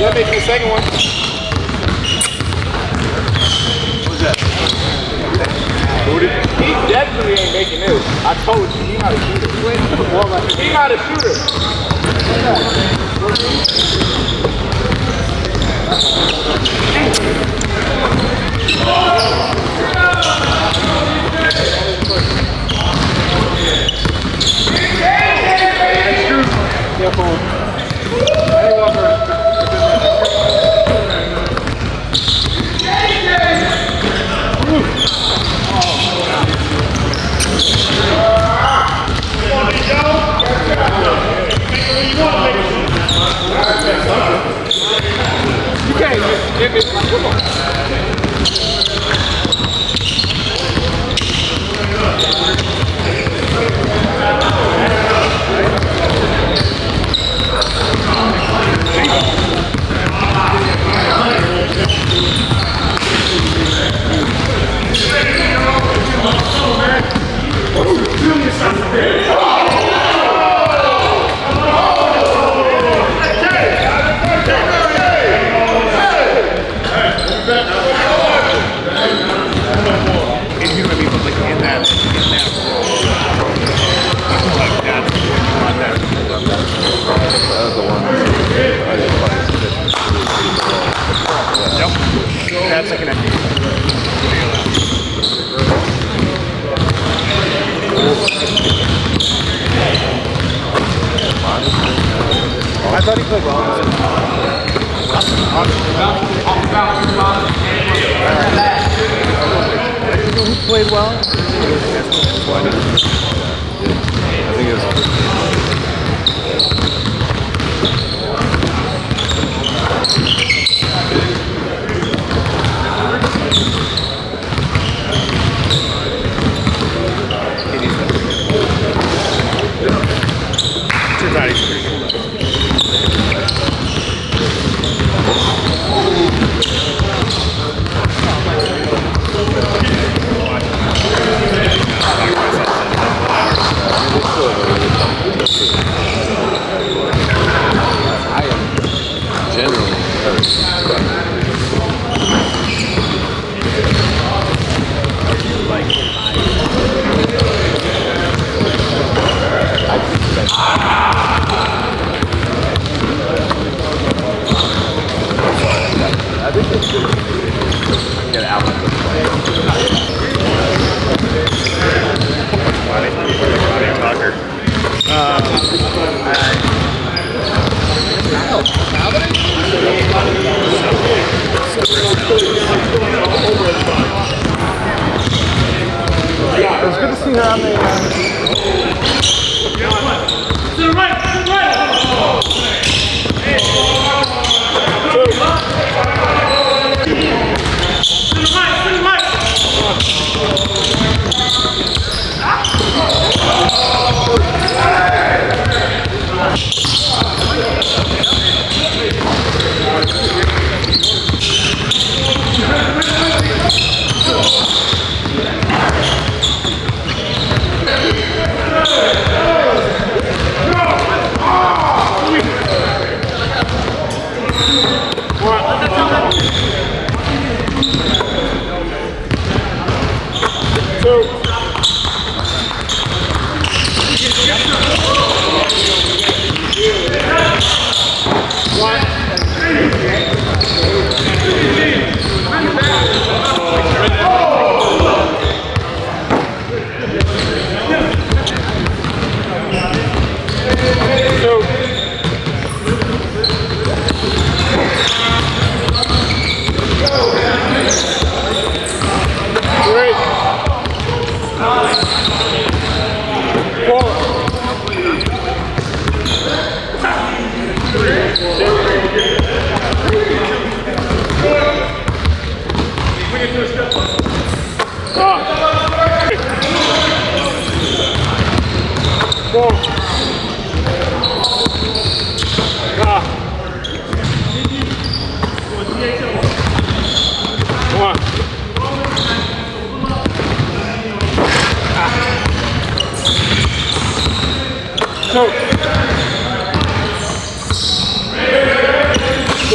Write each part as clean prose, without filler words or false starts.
That makes the second one. What's that? He definitely ain't making this. I told you, he not a shooter. He not a shooter. You can't give me come on. That's a connection. I thought he played well. Who played well? I think it was. It's good to see her on the. To the right, to the right.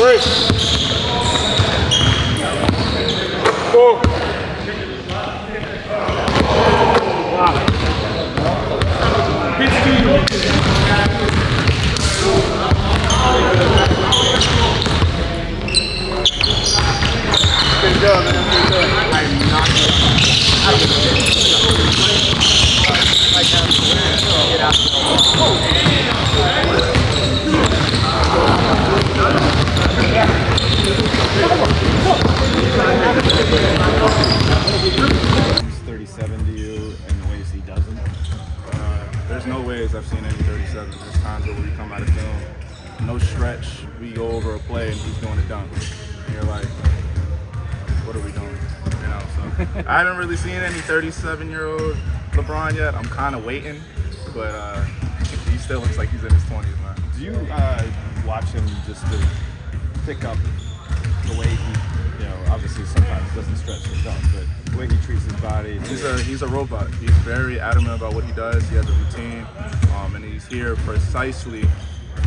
3, 4. Good job, man. Good job. I'm not get out. He's 37 to you in ways he doesn't? There's no ways I've seen any 37. There's times where we come out of film, no stretch, we go over a play and he's doing a dunk. And you're like, what are we doing? You know, so I haven't really seen any 37-year-old LeBron yet. I'm kind of waiting, but he still looks like he's in his 20s, man. Do you watch him just to pick up the way he, obviously sometimes doesn't stretch his dunk, but the way he treats his body? He's a robot. He's very adamant about what he does. He has a routine, and he's here precisely,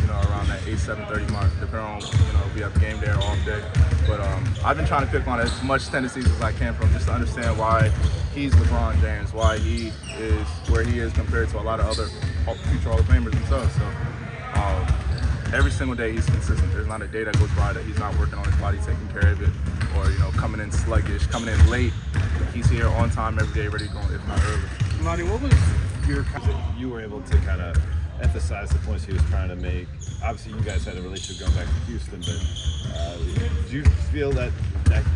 around that 8-7:30 mark, depending on, if we have game day or off day. But I've been trying to pick on as much tendencies as I can from just to understand why he's LeBron James, why he is where he is compared to a lot of other future Hall of Famers themselves. So every single day he's consistent. There's not a day that goes by that he's not working on his body, taking care of it, or coming in sluggish, coming in late. He's here on time every day, ready to go, if not early. Lonnie, what was your you were able to kind of emphasize the points he was trying to make? Obviously, you guys had a relationship going back to Houston, but do you feel that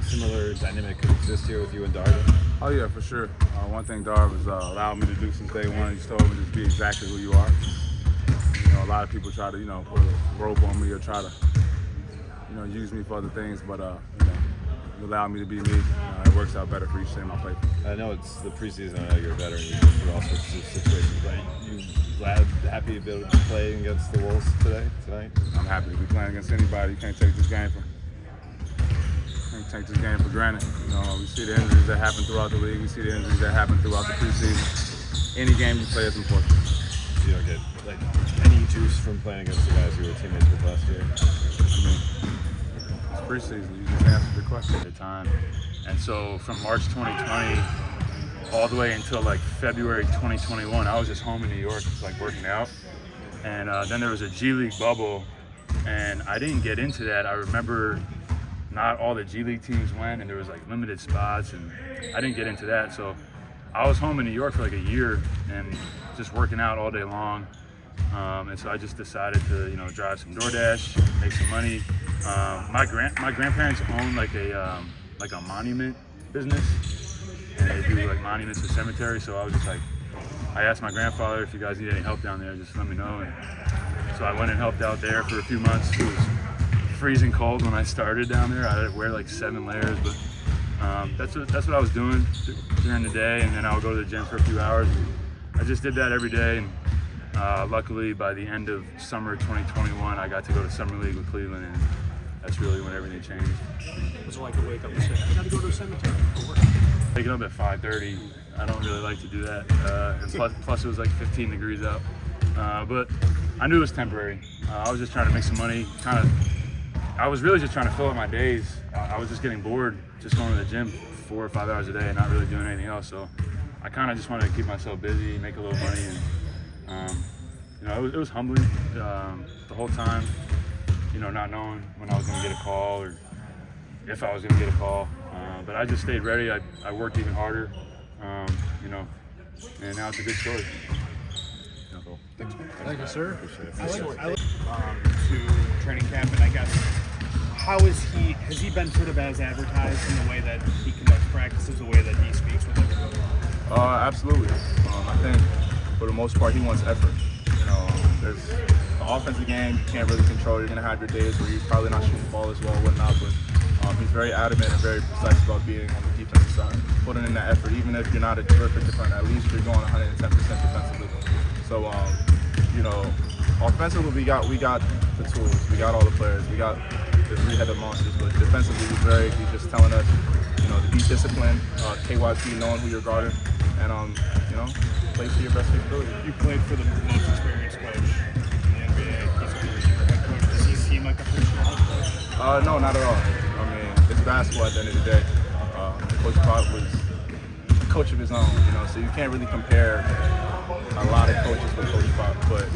similar dynamic could exist here with you and Darvin? Oh yeah, for sure. One thing Darvin has allowed me to do since day one, he's told me to be exactly who you are. A lot of people try to, put a rope on me or try to, use me for other things, but you allow me to be me. It works out better for each team I play for. I know it's the preseason. I know you're a veteran. You've been through all sorts of situations. But you glad, happy to be able to play against the Wolves tonight? I'm happy to be playing against anybody. You can't take this game for granted. We see the injuries that happen throughout the league. We see the injuries that happen throughout the preseason. Any game you play is important. You don't get any juice from playing against the guys you were teammates with last year? It's preseason. You just answered the question at the time. And so from March 2020 all the way until February 2021, I was just home in New York, working out. And then there was a G League bubble, and I didn't get into that. I remember not all the G League teams went, and there was limited spots, and I didn't get into that. So I was home in New York for a year and just working out all day long. And so I just decided to, drive some DoorDash, make some money. My grandparents own a monument business, and they do monuments or cemeteries. So I was just I asked my grandfather, if you guys need any help down there, just let me know. And so I went and helped out there for a few months. It was freezing cold when I started down there. I had to wear 7 layers, but that's what I was doing during the day, and then I would go to the gym for a few hours. I just did that every day, and luckily by the end of summer 2021, I got to go to Summer League with Cleveland, and that's really when everything changed. What's it like to wake up and say, I got to go to a cemetery for work? Waking up at 5:30, I don't really like to do that. And plus it was 15 degrees out. But I knew it was temporary. I was just trying to make some money. I was really just trying to fill up my days. I was just getting bored, just going to the gym 4 or 5 hours a day and not really doing anything else. So I kind of just wanted to keep myself busy, make a little money, and it was humbling the whole time. Not knowing when I was going to get a call or if I was going to get a call. But I just stayed ready. I worked even harder, and now it's a good story. Cool. Thank you, sir. Appreciate it. To training camp, and I guess has he been sort of as advertised in the way that he conducts practices, the way that he speaks with everybody? Absolutely. I think for the most part he wants effort. There's the offensive game you can't really control. You're gonna have your days where you're probably not shooting the ball as well, whatnot. But he's very adamant and very precise about being on the defensive side, putting in that effort. Even if you're not a terrific defender, at least you're going 110% defensively. So offensively we got the tools, we got all the players, we got the 3-headed monsters. But defensively he's just telling us, to be disciplined, KYP, knowing who you're guarding, and play to your best capability. You played for the most experienced coach in the NBA. He's your head coach. Does he seem like a first-round coach? No, not at all. I mean, it's basketball at the end of the day. Coach Pop was a coach of his own, you know, so you can't really compare a lot of coaches with Coach Pop. But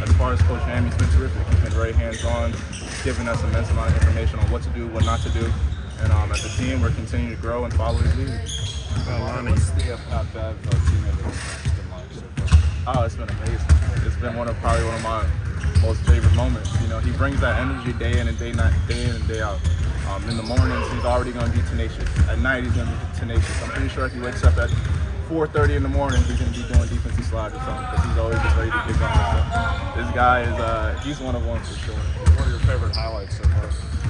as far as Coach Ham, he's been terrific. He's been very hands-on, giving us immense amount of information on what to do, what not to do. And as a team, we're continuing to grow and follow his lead. What's the Pat Bev teammate been like so far? Oh, it's been amazing. It's been probably one of my most favorite moments. You know, he brings that energy day in and day out. In the mornings, he's already going to be tenacious. At night, he's going to be tenacious. I'm pretty sure if he wakes up at 4:30 in the morning, he's going to be doing defensive slides or something because he's always just ready to get going. So this guy is, he's one of one for sure. What are your favorite highlights so far?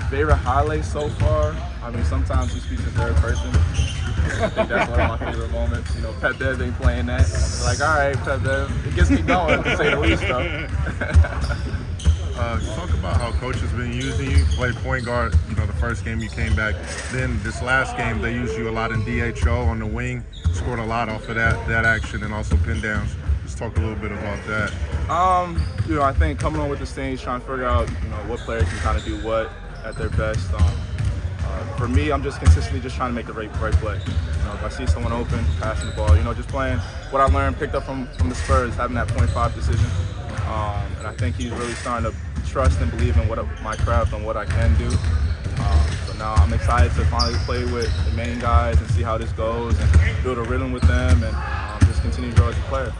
Favorite highlights so far? I mean, sometimes he speaks in third person. I think that's one of my favorite moments. You know, Pat Bev ain't playing that. Like, all right, Pat Bev. It gets me going, to say the least, though. Talk about how coach has been using you. You played point guard, you know, the first game you came back. Then this last game, they used you a lot in DHO on the wing. Scored a lot off of that action and also pin downs. Just talk a little bit about that. You know, I think coming on with this thing, trying to figure out, you know, what players can kind of do what at their best. For me, I'm just consistently just trying to make the right play. You know, if I see someone open, passing the ball, you know, just playing what I learned, picked up from the Spurs, having that .5 decision. And I think he's really starting to trust and believe in my craft and what I can do. So now I'm excited to finally play with the main guys and see how this goes and build a rhythm with them and just continue to grow as a player.